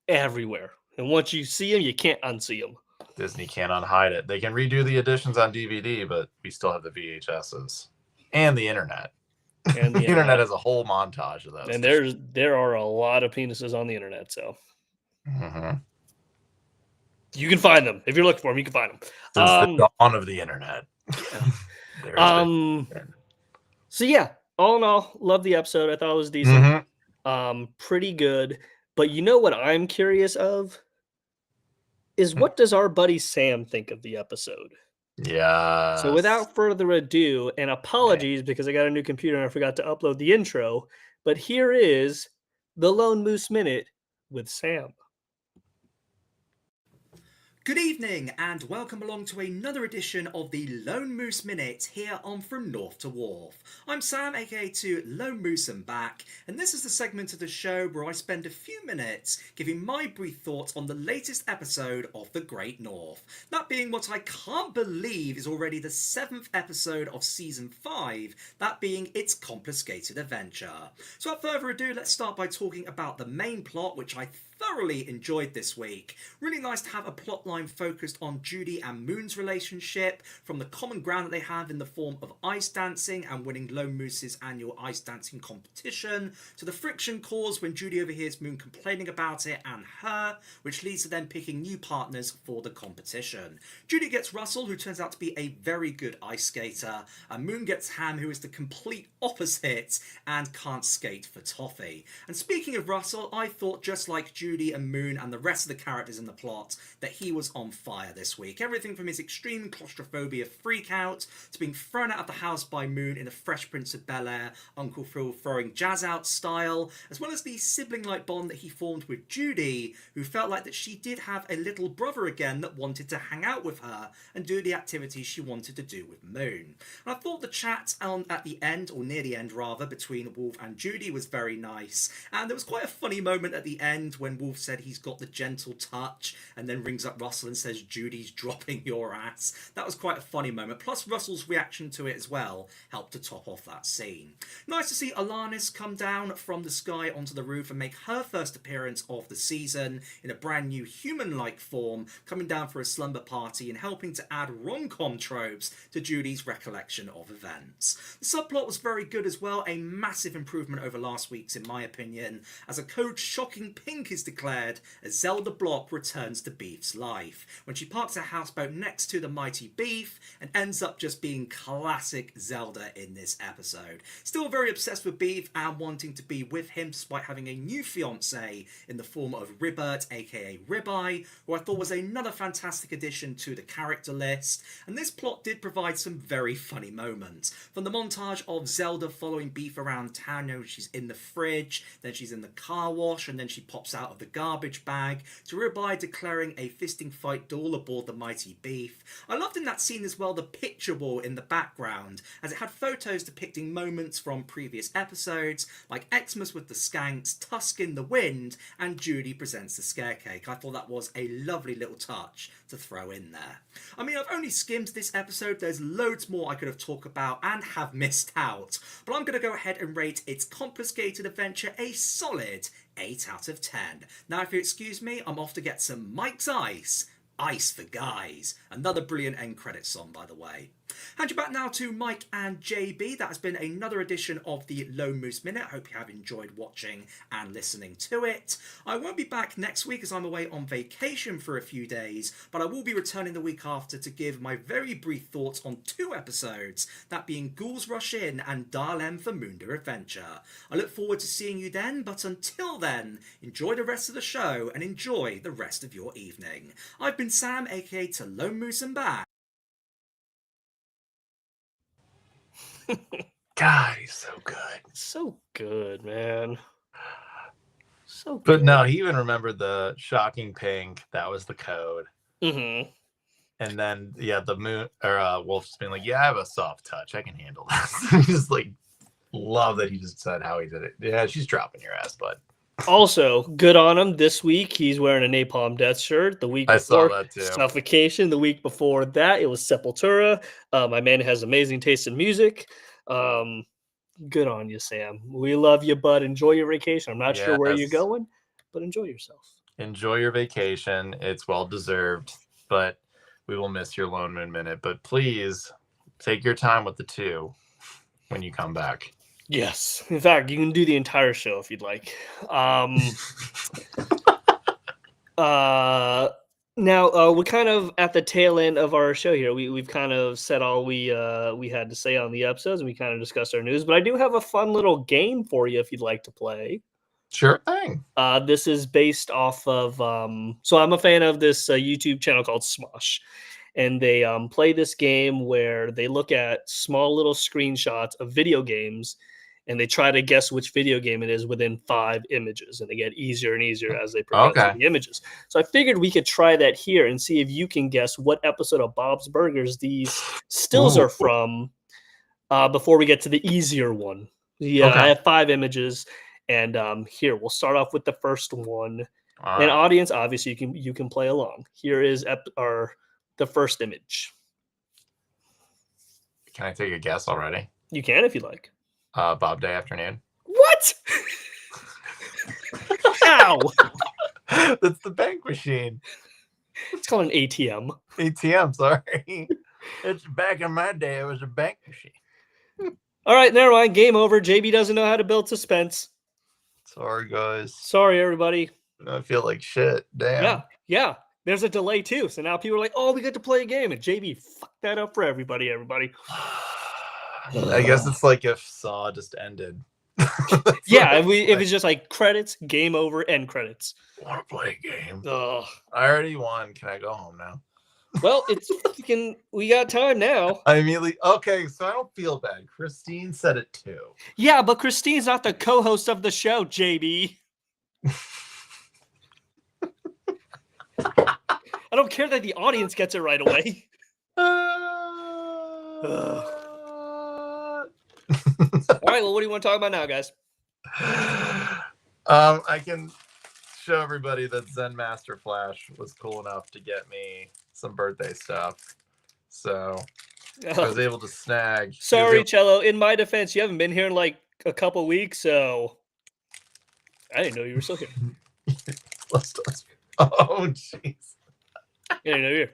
Everywhere. And once you see them, you can't unsee them. Disney can't unhide it. They can redo the editions on DVD, but we still have the VHSs and the internet. And the internet has a whole montage of those. And there are a lot of penises on the internet, so you can find them. If you're looking for them, you can find them. Since the dawn of the internet. So yeah, all in all, love the episode. I thought it was decent. Pretty good. But you know what I'm curious of? Is what does our buddy Sam think of the episode? Yeah. So without further ado, and apologies because I got a new computer and I forgot to upload the intro, but here is the Lone Moose Minute with Sam. Good evening and welcome along to another edition of the Lone Moose Minute here on From North to Wharf. I'm Sam, aka to Lone Moose and Back, and this is the segment of the show where I spend a few minutes giving my brief thoughts on the latest episode of The Great North. That being what I can't believe is already the 7th episode of Season 5, that being its confiscated adventure. So without further ado, let's start by talking about the main plot, which I thoroughly enjoyed this week. Really nice to have a plotline focused on Judy and Moon's relationship, from the common ground that they have in the form of ice dancing and winning Lone Moose's annual ice dancing competition, to the friction caused when Judy overhears Moon complaining about it and her, which leads to them picking new partners for the competition. Judy gets Russell, who turns out to be a very good ice skater, and Moon gets Ham, who is the complete opposite and can't skate for toffee. And speaking of Russell, I thought, just like Judy and Moon and the rest of the characters in the plot, that he was on fire this week. Everything from his extreme claustrophobia freakout to being thrown out of the house by Moon in a Fresh Prince of Bel-Air Uncle Phil throwing jazz out style, as well as the sibling-like bond that he formed with Judy, who felt like that she did have a little brother again that wanted to hang out with her and do the activities she wanted to do with Moon. And I thought the chat at the end, or near the end rather, between Wolf and Judy was very nice, and there was quite a funny moment at the end when Wolf said he's got the gentle touch and then rings up Russell and says, "Judy's dropping your ass." That was quite a funny moment. Plus Russell's reaction to it as well helped to top off that scene. Nice to see Alanis come down from the sky onto the roof and make her first appearance of the season in a brand new human-like form, coming down for a slumber party and helping to add rom-com tropes to Judy's recollection of events. The subplot was very good as well, a massive improvement over last week's in my opinion, as a code shocking pink is declared as Zelda Block returns to Beef's life, when she parks her houseboat next to the mighty Beef and ends up just being classic Zelda in this episode. Still very obsessed with Beef and wanting to be with him despite having a new fiancé in the form of Ribbert, aka Ribeye, who I thought was another fantastic addition to the character list, and this plot did provide some very funny moments. From the montage of Zelda following Beef around town, you know, she's in the fridge, then she's in the car wash, and then she pops out of the garbage bag, to Ribeye declaring a fisting fight duel aboard the mighty Beef. I loved in that scene as well the picture wall in the background, as it had photos depicting moments from previous episodes, like Xmas with the Skanks, Tusk in the Wind, and Judy presents the Scare Cake. I thought that was a lovely little touch to throw in there. I mean, I've only skimmed this episode, there's loads more I could have talked about and have missed out, but I'm going to go ahead and rate its confiscated adventure a solid 8 out of 10. Now, if you excuse me, I'm off to get some Mike's Ice for Guys. Another brilliant end credits song, by the way. Hand you back now to Mike and JB. That has been another edition of the Lone Moose Minute. I hope you have enjoyed watching and listening to it. I won't be back next week as I'm away on vacation for a few days, but I will be returning the week after to give my very brief thoughts on 2 episodes, that being Ghouls Rush In and Dial M for Moonder Adventure. I look forward to seeing you then, but until then, enjoy the rest of the show and enjoy the rest of your evening. I've been Sam, aka to Lone Moose and Back. God, he's so good. So good, man. So good. But no, he even remembered the shocking pink. That was the code. Mm-hmm. And then, yeah, the Moon or Wolf's been like, "Yeah, I have a soft touch. I can handle this." Just like, love that he just said how he did it. Yeah, she's dropping your ass, bud. Also, good on him. This week, he's wearing a Napalm Death shirt. The week I saw before, that too. Suffocation. The week before that, it was Sepultura. My man has amazing taste in music. Good on you, Sam. We love you, bud. Enjoy your vacation. I'm not sure where you're Yes. going, but enjoy yourself. Enjoy your vacation. It's well deserved, but we will miss your Lone Moon Minute. But please take your time with the 2 when you come back. Yes. In fact, you can do the entire show if you'd like. Now we're kind of at the tail end of our show here. We've kind of said all we had to say on the episodes, and we kind of discussed our news. But I do have a fun little game for you if you'd like to play. Sure thing. This is based off of so I'm a fan of this YouTube channel called Smosh, and they play this game where they look at small little screenshots of video games, and they try to guess which video game it is within 5 images, and they get easier and easier as they progress Okay. through the images. So I figured we could try that here and see if you can guess what episode of Bob's Burgers these stills Ooh. are from before we get to the easier one. Yeah, Okay. I have 5 images, and here we'll start off with the first one. All And right. audience, obviously, you can play along. Here is the first image. Can I take a guess already? You can if you like. Bob Day Afternoon. What? How? That's the bank machine. It's called an ATM. ATM, sorry. It's back in my day, it was a bank machine. All right, never mind. Game over. JB doesn't know how to build suspense. Sorry, guys. Sorry, everybody. I feel like shit. Damn. Yeah. There's a delay too. So now people are like, "Oh, we get to play a game," and JB fucked that up for everybody. I guess it's like if Saw just ended. Yeah, if it was just like credits, game over, end credits. Want to play a game? Ugh. I already won. Can I go home now? Well, it's fucking. We got time now. I immediately. Okay, so I don't feel bad. Christine said it too. Yeah, but Christine's not the co-host of the show, JB. I don't care that the audience gets it right away. All right, well, what do you want to talk about now, guys? I can show everybody that Zen Master Flash was cool enough to get me some birthday stuff. So I was able to snag. Sorry, Cello. In my defense, you haven't been here in like a couple weeks, so I didn't know you were still here. Oh, jeez. I didn't know you were here.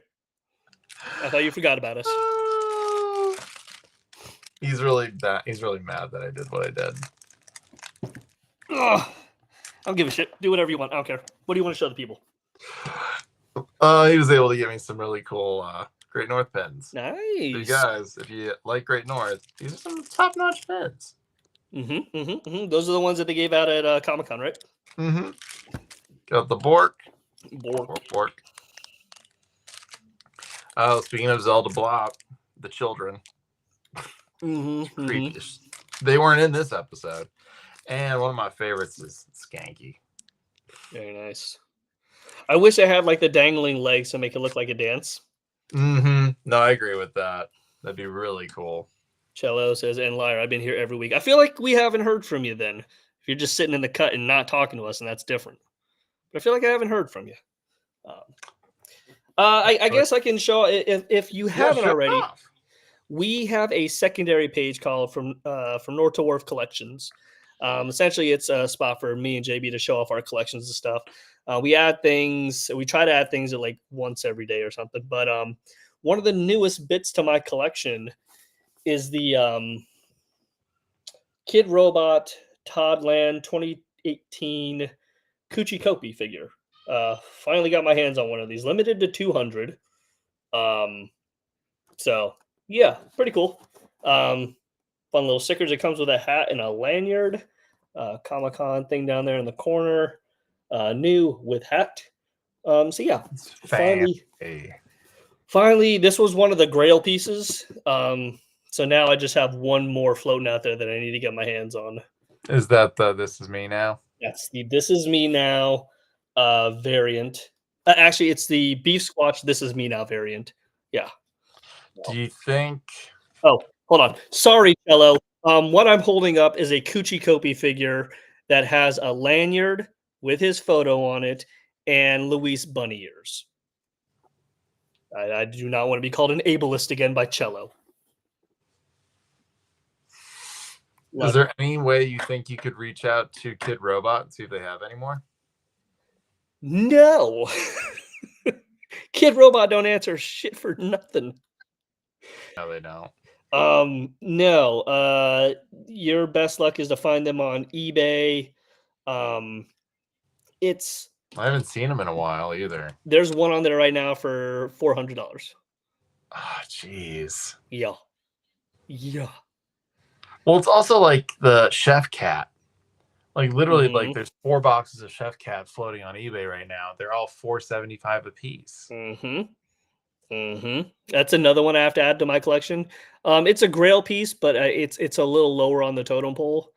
I thought you forgot about us. He's really bad. He's really mad that I did what I did. Ugh. I don't give a shit. Do whatever you want. I don't care. What do you want to show the people? He was able to get me some really cool Great North pins. Nice. So you guys, if you like Great North, these are some top-notch pins. Those are the ones that they gave out at Comic-Con, right? Mm-hmm. Got the Bork. Bork. Oh, speaking of Zelda Blop, the children. Mm-hmm. Creepy. They weren't in this episode. And one of my favorites is Skanky. Very nice. I wish I had like the dangling legs to make it look like a dance. Mm-hmm. No, I agree with that. That'd be really cool. Cello says, and Liar, I've been here every week. I feel like we haven't heard from you then. If you're just sitting in the cut and not talking to us, and that's different. But I feel like I haven't heard from you. I guess I can show if you haven't already. Off. We have a secondary page called from North to Wharf Collections. Essentially, it's a spot for me and JB to show off our collections and stuff. We add things. We try to add things at like once every day or something. But one of the newest bits to my collection is the Kid Robot Toddland 2018 Coochie Kopi figure. Finally got my hands on one of these. Limited to 200. So yeah, pretty cool. Fun little stickers. It comes with a hat and a lanyard. Comic-Con thing down there in the corner. New with hat. So yeah, finally, this was one of the Grail pieces. So now I just have one more floating out there that I need to get my hands on. Is that the This Is Me Now? That's the This Is Me Now variant. Actually, it's the Beef Squatch This Is Me Now variant. Yeah. Do you think... Oh, Hold on. Sorry, Cello. What I'm holding up is a Coochie Kopi figure that has a lanyard with his photo on it and Luis bunny ears. I do not want to be called an ableist again by Cello. Is there any way you think you could reach out to Kid Robot and see if they have any more? No. Kid Robot don't answer shit for nothing. No, they don't. No. Your best luck is to find them on eBay. It's I haven't seen them in a while either. There's one on there right now for $400. Oh, jeez. Yeah. Well, it's also like the Chef Cat. Like literally, like Mhm. there's 4 boxes of Chef Cat floating on eBay right now. They're all $4.75 a piece. That's another one I have to add to my collection. It's a Grail piece, but it's a little lower on the totem pole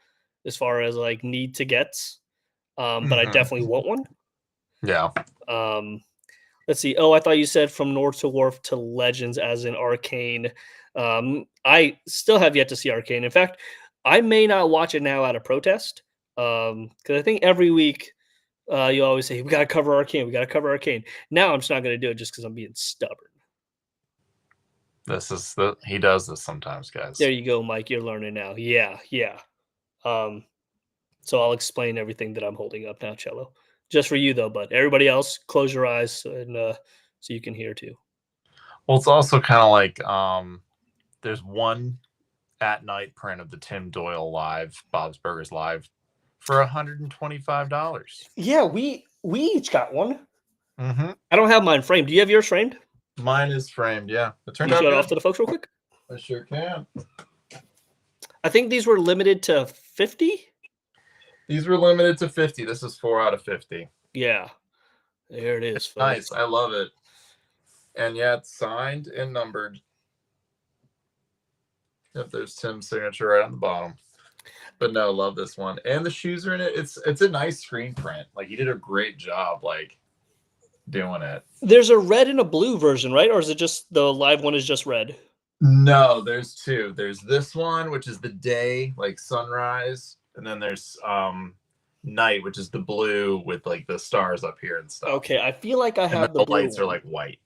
as far as like need to gets. But I definitely want one. Yeah. Let's see. Oh, I thought you said from North to Wharf to Legends, as in Arcane. I still have yet to see Arcane. In fact, I may not watch it now out of protest. Because I think every week you always say, we got to cover Arcane. We got to cover Arcane. Now I'm just not going to do it just because I'm being stubborn. He does this sometimes, guys. There you go, Mike. You're learning now. Yeah. So I'll explain everything that I'm holding up now, Cello. Just for you, though, but everybody else, close your eyes and so you can hear too. Well, it's also kind of like there's one at night print of the Tim Doyle live, Bob's Burgers live, for $125. Yeah, we each got one. Mm-hmm. I don't have mine framed. Do you have yours framed? Mine is framed. Yeah, it Can turned you out show it good. off to the folks real quick? I sure can. I think these were limited to 50. These were limited to 50. This is 4 out of 50. Yeah, there it is. Folks. Nice. I love it. And yeah, it's signed and numbered. Yep, there's Tim's signature right on the bottom. But no, love this one. And the shoes are in it. It's a nice screen print. Like he did a great job like doing it. There's a red and a blue version, right? Or is it just the live one is just red? No, there's 2. There's this one, which is the day, like sunrise, and then there's night, which is the blue with like the stars up here and stuff. Okay, I feel like I And have then the blue lights one. are like white.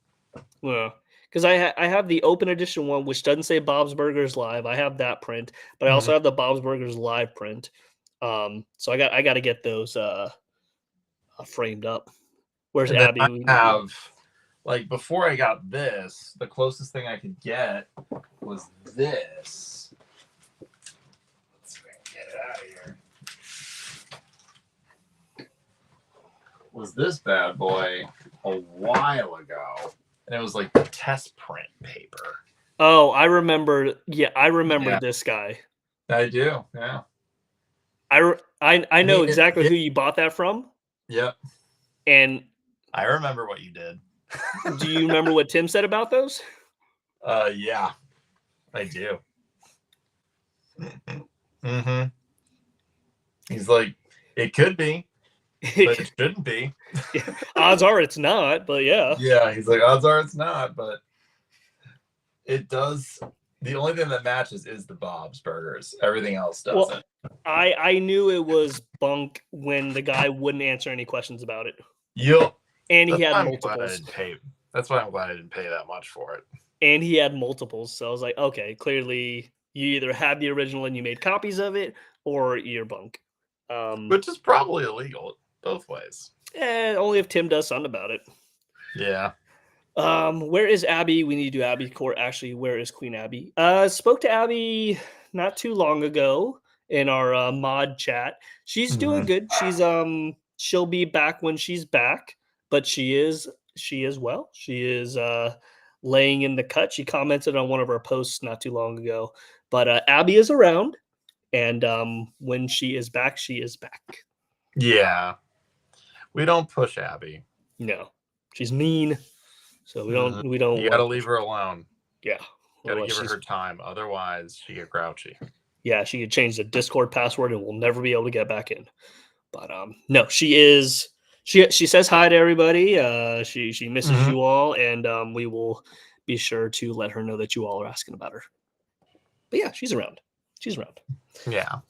Yeah, because I have the open edition one, which doesn't say Bob's Burgers live. I have that print, but I also have the Bob's Burgers live print. So I got to get those framed up. Where's And then Abby? I have, like, before I got this, the closest thing I could get was this. Let's see if I can get it out of here. Was this bad boy a while ago? And it was like the test print paper. Oh, I remember. Yeah, I remember this guy. I do, yeah. I know exactly who you bought that from. Yep. And I remember what you did. do you remember what Tim said about those? Yeah, I do. Mm-hmm. He's like, it could be, but it shouldn't be. Odds are it's not, but yeah. Yeah, he's like, odds are it's not, but it does. The only thing that matches is the Bob's Burgers. Everything else doesn't. Well, I knew it was bunk when the guy wouldn't answer any questions about it. Yep. And he That's why had I'm glad I multiples. didn't pay. That's why I'm glad I didn't pay that much for it. And he had multiples. So I was like, okay, clearly you either had the original and you made copies of it, or you're bunk. Which is probably illegal both ways. Only if Tim does something about it. Yeah. Where is Abby? We need to do Abby Court. Actually, where is Queen Abby? Spoke to Abby not too long ago in our mod chat. She's doing good. She'll be back when she's back, but she is well. She is laying in the cut. She commented on one of our posts not too long ago. But Abby is around, and when she is back, she is back. Yeah. We don't push Abby. No, she's mean. So we don't. You gotta leave her alone. Yeah. You gotta give her time. Otherwise, she get grouchy. Yeah, she could change the Discord password and we'll never be able to get back in. But no, she is. She says hi to everybody. She misses you all, and we will be sure to let her know that you all are asking about her. But yeah, she's around. She's around. Yeah.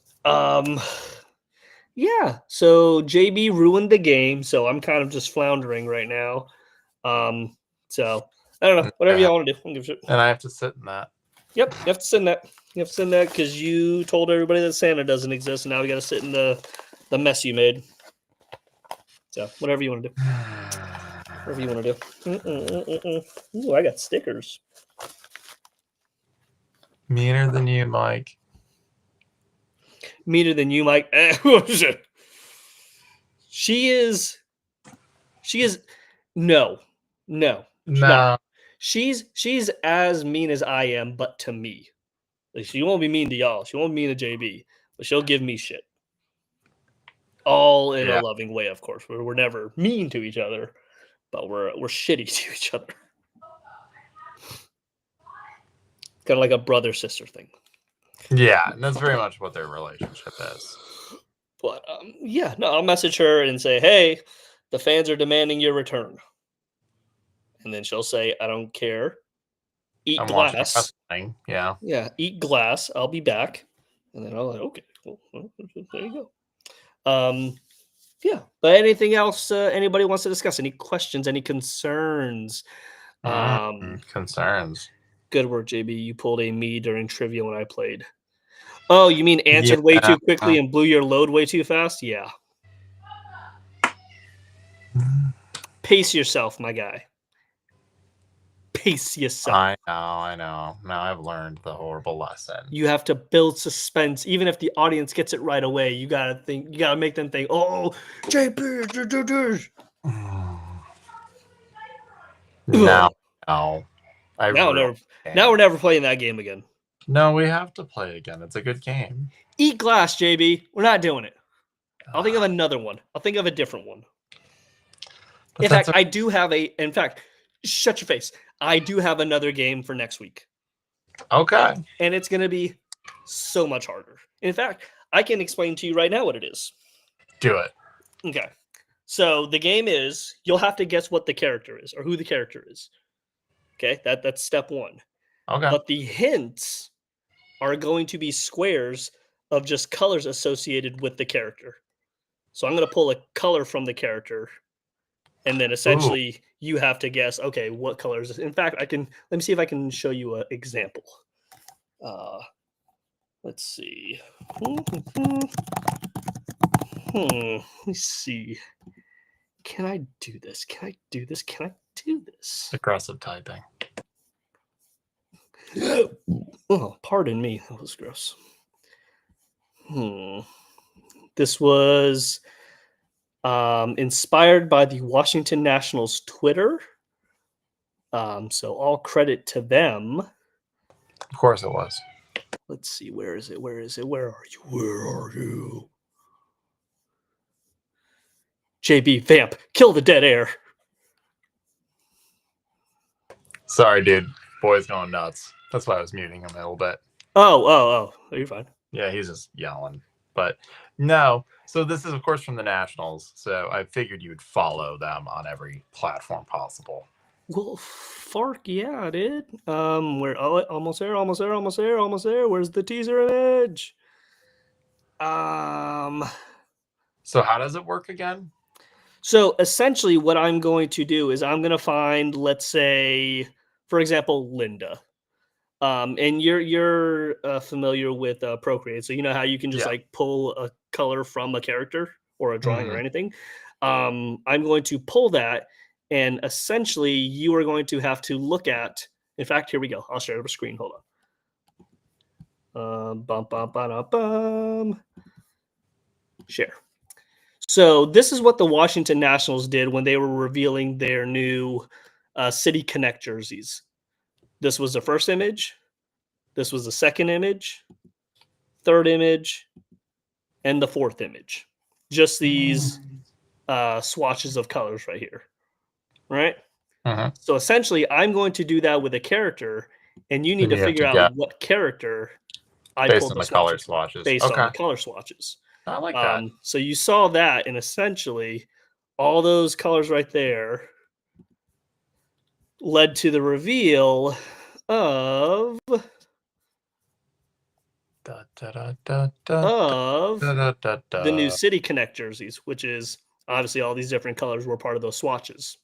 Yeah. So JB ruined the game, so I'm kind of just floundering right now. So I don't know. Whatever y'all want to do. I don't give a shit. And I have to sit in that. Yep, you have to send that. You have to send that because you told everybody that Santa doesn't exist, and now we got to sit in the mess you made. So whatever you want to do. Whatever you want to do. Ooh, I got stickers. Meaner than you, Mike. Meaner than you, Mike. She is. No. She's not. She's as mean as I am, but to me. Like, she won't be mean to y'all. She won't be mean to JB, but she'll give me shit. All in a loving way, of course. We're never mean to each other, but we're shitty to each other. Kind of like a brother-sister thing. Yeah, and that's very much what their relationship is. But yeah, no, I'll message her and say, hey, the fans are demanding your return. And then she'll say, I don't care. Eat glass. Yeah. Yeah, eat glass. I'll be back. And then I'll like, okay, cool. Well, there you go. Yeah, but anything else anybody wants to discuss? Any questions? Any concerns? Concerns. Good work, JB. You pulled a me during trivia when I played. Oh, you mean answered way too quickly and blew your load way too fast? Yeah. Pace yourself, my guy. Pace yourself. I know. Now I've learned the horrible lesson. You have to build suspense. Even if the audience gets it right away, you gotta think. You gotta make them think. Oh, JB. No. Now we're never playing that game again. No, we have to play it again. It's a good game. Eat glass, JB. We're not doing it. I'll think of another one. I'll think of a different one. In fact, I do have in fact, shut your face. I do have another game for next week. Okay. And it's going to be so much harder. In fact, I can explain to you right now what it is. Do it. Okay. So the game is, you'll have to guess what the character is or who the character is. Okay, that's step one. Okay. But the hints are going to be squares of just colors associated with the character. So I'm going to pull a color from the character, and then essentially you have to guess, okay, what color is this? In fact, let me see if I can show you an example. Let's see. Let's see. Can I do this? Can I do this? Aggressive typing. Oh, pardon me. That was gross. This was inspired by the Washington Nationals Twitter. So all credit to them. Of course it was. Let's see. Where is it? Where are you? JB Vamp, kill the dead air. Sorry, dude. Boy's going nuts. That's why I was muting him a little bit. Oh. You're fine. Yeah, he's just yelling. But no. So this is, of course, from the Nationals. So I figured you would follow them on every platform possible. Well, fark, yeah, dude. We're almost there. Where's the teaser image? So how does it work again? So essentially what I'm going to do is I'm going to find, let's say, for example, Linda. And you're familiar with Procreate. So you know how you can just like pull a color from a character or a drawing or anything. I'm going to pull that, and essentially you are going to have to look at, in fact, here we go. I'll share the screen. Hold on. Share. So this is what the Washington Nationals did when they were revealing their new City Connect jerseys. This was the first image. This was the second image, third image, and the fourth image. Just these swatches of colors right here. Right? So essentially, I'm going to do that with a character, and you need to figure out what character I pulled on the color swatches. Based on the color swatches. I like that. So you saw that, and essentially all those colors right there led to the reveal of Da, da, da, da, da, of da, da, da, da. the new City Connect jerseys, which is obviously all these different colors were part of those swatches.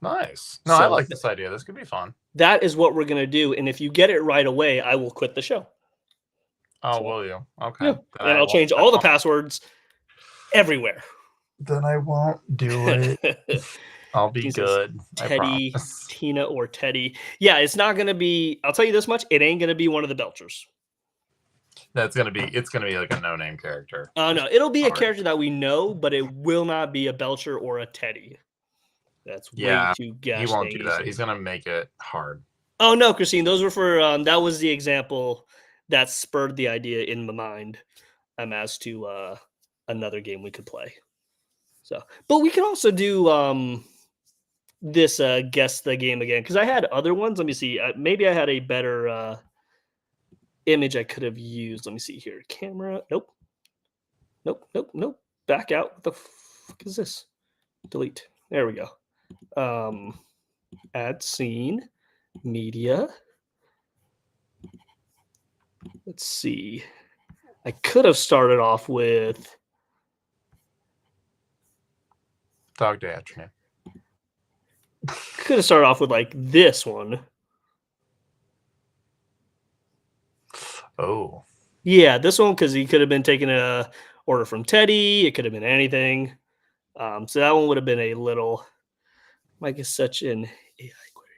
Nice. No, I So like this idea. This could be fun. that is what we're going to do. And if you get it right away, I will quit the show. Oh, So, will you? Okay. Yeah. And I'll change all the passwords everywhere. Then I won't do it. I'll be He says, good. Teddy, I promise. Tina, or Teddy. Yeah, it's not going to be, I'll tell you this much, it ain't going to be one of the Belchers. It's gonna be like a no-name character. No, it'll be a Hard. character that we know, but it will not be a Belcher or a Teddy. That's Yeah, way too gosh He won't dang do that. easy. He's gonna make it hard. Oh no, Christine, those were for that was the example that spurred the idea in my mind as to another game we could play. So, but we can also do this guess the game again, because I had other ones. Let me see. Maybe I had a better image I could have used. Let me see here. Camera. Nope. Back out. What the fuck is this? Delete. There we go. Add scene. Media. Let's see. I could have started off with Dog Day Afternoon. could have started off with like this one. Oh. Yeah, this one, because he could have been taking a order from Teddy. It could have been anything. So that one would have been a little. Mike is such an AI quitter.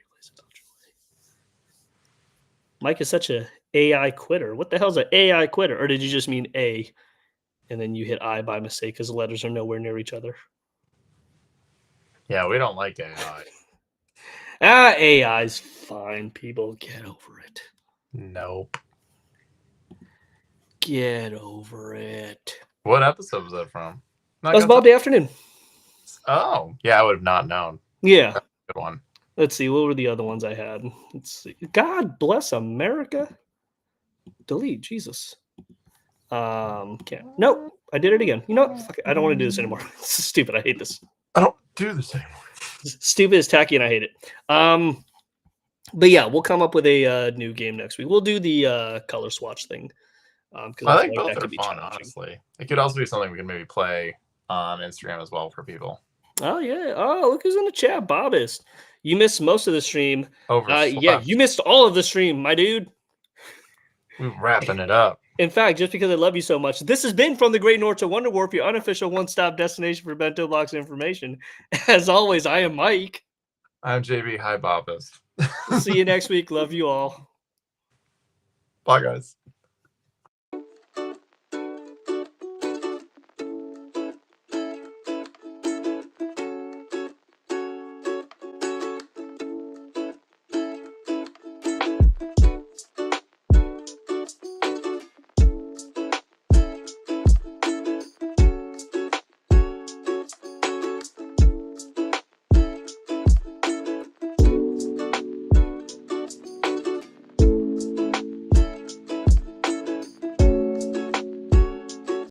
Mike is such a AI quitter. What the hell's an AI quitter? Or did you just mean A, and then you hit I by mistake because the letters are nowhere near each other? Yeah, we don't like AI. AI's fine. People, get over it. Nope. Get over it. What episode was that from? That was Bob the Afternoon. Oh, yeah, I would have not known. Yeah. Good one. Let's see. What were the other ones I had? Let's see. God bless America. Delete. Jesus. Can't. Nope. I did it again. You know what? Fuck it. I don't want to do this anymore. This is stupid. I hate this. I don't do this anymore. Stupid is tacky, and I hate it. But yeah, we'll come up with a new game next week. We'll do the color swatch thing. Because I think both are fun, honestly. It could also be something we can maybe play on Instagram as well for people. Oh yeah. Oh, look who's in the chat, Bobbist. You missed most of the stream. Overslept. Yeah, you missed all of the stream, my dude. We're wrapping it up. In fact, just because I love you so much, this has been From the Great North to Wonder Warp, your unofficial one-stop destination for bento box information. As always, I am Mike. I'm JB. Hi, Bobbist. See you next week. Love you all. Bye, guys.